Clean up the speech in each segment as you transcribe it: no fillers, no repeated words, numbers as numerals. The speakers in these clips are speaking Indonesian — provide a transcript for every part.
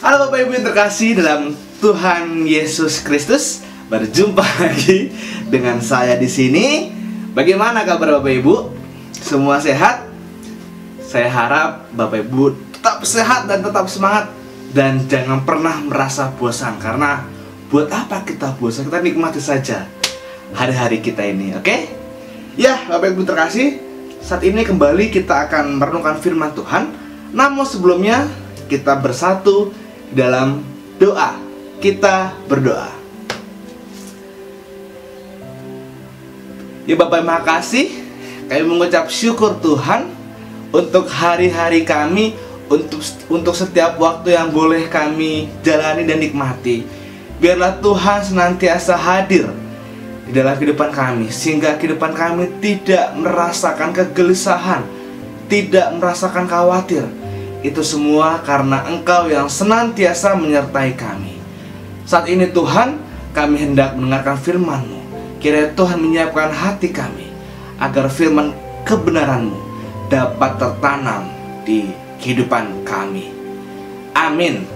Halo Bapak Ibu yang terkasih dalam Tuhan Yesus Kristus. Berjumpa lagi dengan saya di sini. Bagaimana kabar Bapak Ibu? Semua sehat? Saya harap Bapak Ibu tetap sehat dan tetap semangat. Dan jangan pernah merasa bosan. Karena buat apa kita bosan? Kita nikmati saja hari-hari kita ini, oke? Ya Bapak Ibu terkasih, saat ini kembali kita akan merenungkan firman Tuhan. Namun sebelumnya kita bersatu dalam doa. Kita berdoa. Ya Bapak, terima kasih. Kami mengucap syukur Tuhan untuk hari-hari kami, untuk setiap waktu yang boleh kami jalani dan nikmati. Biarlah Tuhan senantiasa hadir di dalam kehidupan kami, sehingga kehidupan kami tidak merasakan kegelisahan, tidak merasakan khawatir. Itu semua karena Engkau yang senantiasa menyertai kami. Saat ini Tuhan, kami hendak mendengarkan firman-Mu. Kiranya Tuhan menyiapkan hati kami, agar firman kebenaran-Mu dapat tertanam di kehidupan kami. Amin.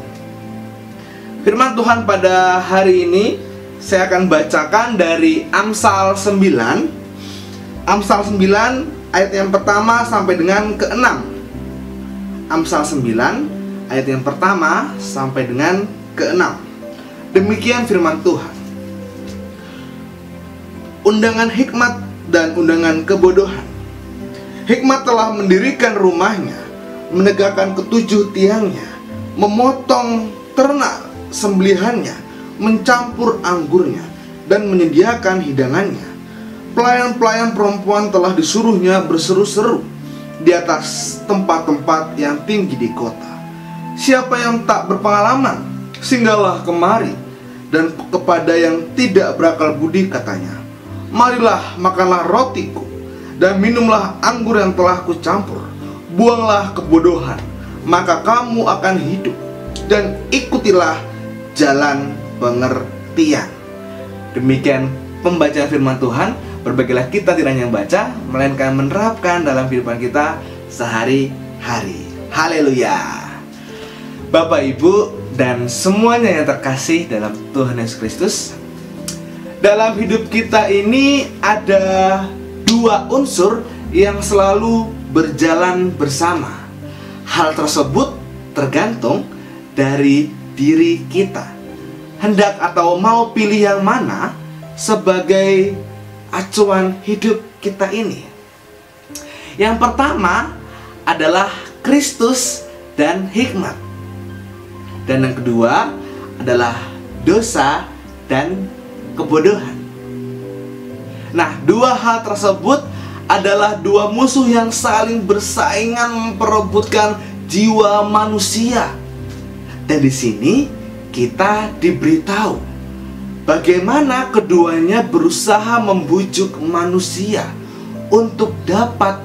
Firman Tuhan pada hari ini saya akan bacakan dari Amsal 9. Amsal 9 ayat yang pertama sampai dengan ke-6. Amsal 9 ayat yang pertama sampai dengan ke-6. Demikian firman Tuhan. Undangan hikmat dan undangan kebodohan. Hikmat telah mendirikan rumahnya, menegakkan ketujuh tiangnya, memotong ternak sembelihannya, mencampur anggurnya, dan menyediakan hidangannya. Pelayan-pelayan perempuan telah disuruhnya berseru-seru di atas tempat-tempat yang tinggi di kota. Siapa yang tak berpengalaman, singgahlah kemari. Dan kepada yang tidak berakal budi katanya, marilah makanlah rotiku, dan minumlah anggur yang telah kucampur. Buanglah kebodohan, maka kamu akan hidup, dan ikutilah jalan pengertian. Demikian pembacaan firman Tuhan. Berbagilah kita tidak hanya membaca, melainkan menerapkan dalam kehidupan kita sehari-hari. Haleluya. Bapak, Ibu, dan semuanya yang terkasih dalam Tuhan Yesus Kristus, dalam hidup kita ini ada dua unsur yang selalu berjalan bersama. Hal tersebut tergantung dari diri kita. Hendak atau mau pilih yang mana sebagai acuan hidup kita ini. Yang pertama adalah Kristus dan hikmat. Dan yang kedua adalah dosa dan kebodohan. Nah, dua hal tersebut adalah dua musuh yang saling bersaingan memperebutkan jiwa manusia. Dan di sini kita diberitahu bagaimana keduanya berusaha membujuk manusia untuk dapat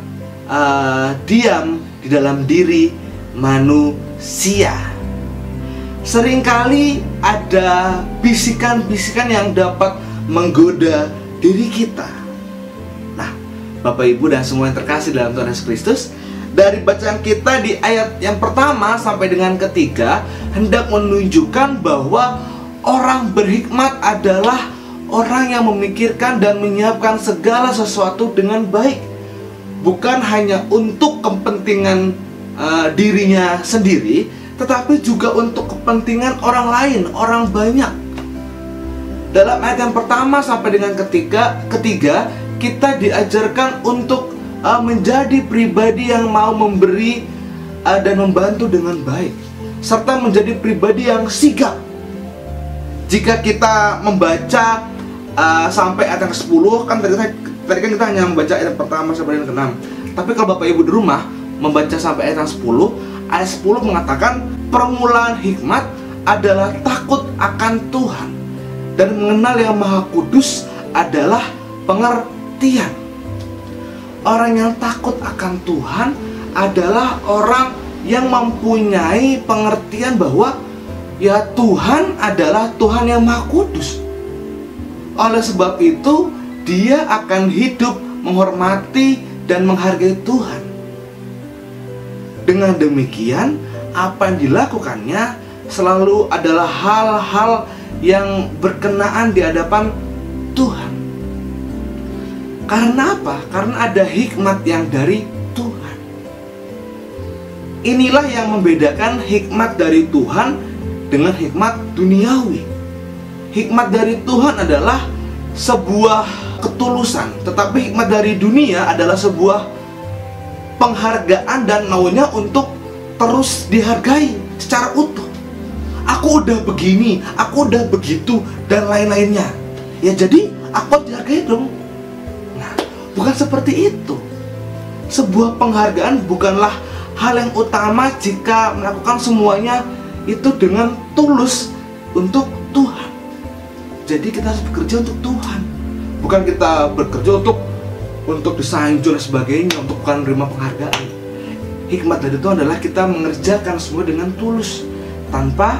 diam di dalam diri manusia. Seringkali ada bisikan-bisikan yang dapat menggoda diri kita. Nah, Bapak Ibu dan semua yang terkasih dalam Tuhan Yesus Kristus, dari bacaan kita di ayat yang pertama sampai dengan ketiga hendak menunjukkan bahwa orang berhikmat adalah orang yang memikirkan dan menyiapkan segala sesuatu dengan baik. Bukan hanya untuk kepentingan dirinya sendiri, tetapi juga untuk kepentingan orang lain, orang banyak. Dalam ayat yang pertama sampai dengan ketiga kita diajarkan untuk menjadi pribadi yang mau memberi dan membantu dengan baik, serta menjadi pribadi yang sigap. Jika kita membaca sampai ayat yang ke-10, kan tadi kan kita hanya membaca ayat pertama sampai dengan ke-6. Tapi kalau Bapak Ibu di rumah membaca sampai ayat yang 10, ayat 10 mengatakan permulaan hikmat adalah takut akan Tuhan, dan mengenal yang Maha Kudus adalah pengertian. Orang yang takut akan Tuhan adalah orang yang mempunyai pengertian bahwa ya Tuhan adalah Tuhan yang Maha Kudus. Oleh sebab itu dia akan hidup menghormati dan menghargai Tuhan. Dengan demikian apa yang dilakukannya selalu adalah hal-hal yang berkenaan di hadapan Tuhan. Karena apa? Karena ada hikmat yang dari Tuhan. Inilah yang membedakan hikmat dari Tuhan dengan hikmat duniawi. Hikmat dari Tuhan adalah sebuah ketulusan, tetapi hikmat dari dunia adalah sebuah penghargaan dan maunya untuk terus dihargai secara utuh. Aku udah begini, aku udah begitu, dan lain-lainnya. Ya jadi aku harus dihargai dong. Nah, bukan seperti itu. Sebuah penghargaan bukanlah hal yang utama jika melakukan semuanya itu dengan tulus untuk Tuhan. Jadi kita harus bekerja untuk Tuhan, bukan kita bekerja untuk disanjung dan sebagainya, untuk bukan menerima penghargaan. Hikmat dari Tuhan adalah kita mengerjakan semua dengan tulus, tanpa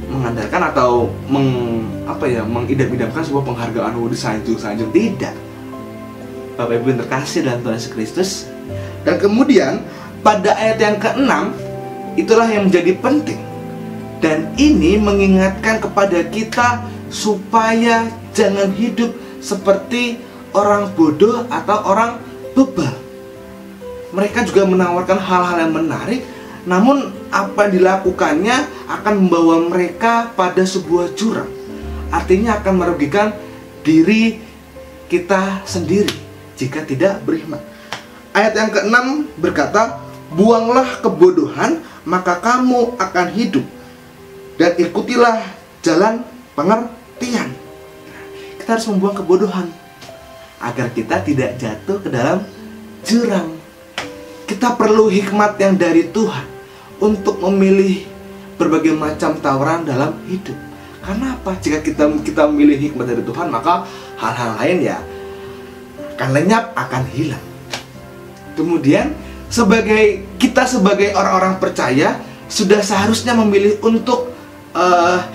mengandalkan atau mengidam-idamkan sebuah penghargaan, disanjung. Tidak. Bapak Ibu yang terkasih dalam Tuhan Yesus Kristus. Dan kemudian pada ayat yang ke-6, itulah yang menjadi penting. Dan ini mengingatkan kepada kita supaya jangan hidup seperti orang bodoh atau orang bebal. Mereka juga menawarkan hal-hal yang menarik, namun apa yang dilakukannya akan membawa mereka pada sebuah jurang. Artinya akan merugikan diri kita sendiri jika tidak beriman. Ayat yang ke-6 berkata, buanglah kebodohan, maka kamu akan hidup, dan ikutilah jalan pengertian. Kita harus membuang kebodohan agar kita tidak jatuh ke dalam jurang. Kita perlu hikmat yang dari Tuhan untuk memilih berbagai macam tawaran dalam hidup. Karena apa? Jika kita memilih hikmat dari Tuhan, maka hal-hal lain ya akan lenyap, akan hilang. Kemudian sebagai orang-orang percaya sudah seharusnya memilih untuk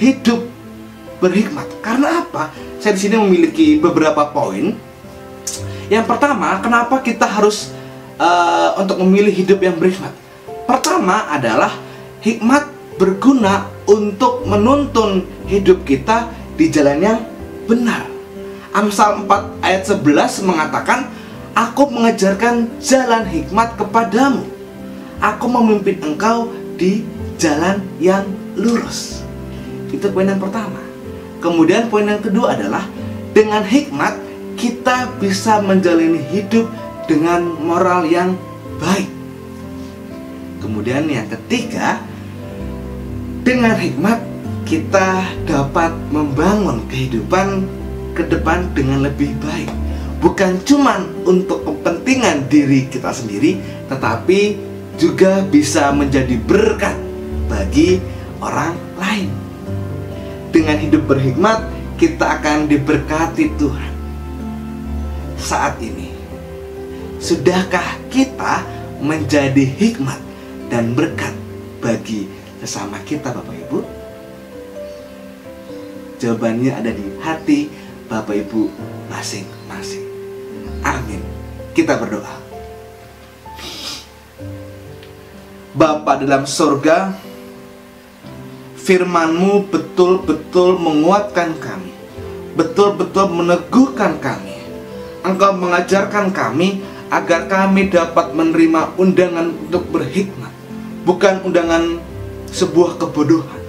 hidup berhikmat. Karena apa? Saya di sini memiliki beberapa poin. Yang pertama, kenapa kita harus untuk memilih hidup yang berhikmat? Pertama adalah hikmat berguna untuk menuntun hidup kita di jalan yang benar. Amsal 4 ayat 11 mengatakan, aku mengajarkan jalan hikmat kepadamu, aku memimpin engkau di jalan yang lurus. Itu poin yang pertama. Kemudian poin yang kedua adalah dengan hikmat kita bisa menjalani hidup dengan moral yang baik. Kemudian yang ketiga, dengan hikmat kita dapat membangun kehidupan ke depan dengan lebih baik. Bukan cuma untuk kepentingan diri kita sendiri, tetapi juga bisa menjadi berkat bagi orang lain. Dengan hidup berhikmat, kita akan diberkati Tuhan. Saat ini, sudahkah kita menjadi hikmat dan berkat bagi sesama kita, Bapak Ibu? Jawabannya ada di hati Bapak Ibu masing-masing. Amin. Kita berdoa. Bapa dalam surga, firman-Mu betul-betul menguatkan kami, betul-betul meneguhkan kami. Engkau mengajarkan kami agar kami dapat menerima undangan untuk berhikmat, bukan undangan sebuah kebodohan.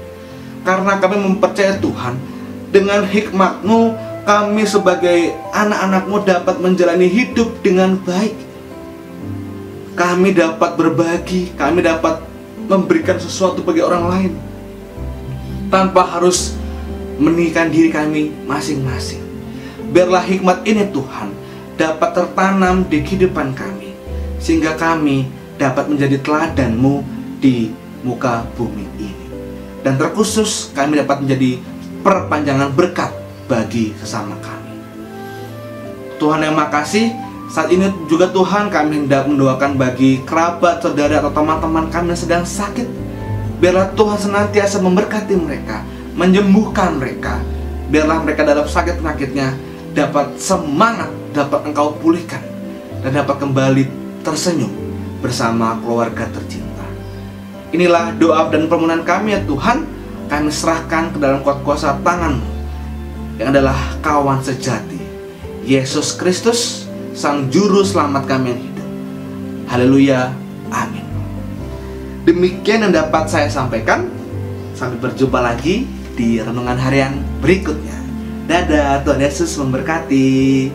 Karena kami mempercayai Tuhan, dengan hikmat-Mu kami sebagai anak-anak-Mu dapat menjalani hidup dengan baik. Kami dapat berbagi, kami dapat memberikan sesuatu bagi orang lain tanpa harus meninggikan diri kami masing-masing. Biarlah hikmat ini Tuhan dapat tertanam di kehidupan kami, sehingga kami dapat menjadi teladan-Mu di muka bumi ini. Dan terkhusus kami dapat menjadi perpanjangan berkat bagi sesama kami. Tuhan yang makasih, saat ini juga Tuhan kami hendak mendoakan bagi kerabat, saudara atau teman-teman kami yang sedang sakit. Biarlah Tuhan senantiasa memberkati mereka, menyembuhkan mereka. Biarlah mereka dalam sakit penyakitnya dapat semangat, dapat Engkau pulihkan, dan dapat kembali tersenyum bersama keluarga tercinta. Inilah doa dan permohonan kami ya Tuhan. kami serahkan ke dalam kuasa tangan-Mu yang adalah kawan sejati, Yesus Kristus, Sang Juru Selamat kami yang hidup. Haleluya, amin. Demikian yang dapat saya sampaikan. Sampai berjumpa lagi di renungan harian berikutnya. Dadah, Tuhan Yesus memberkati.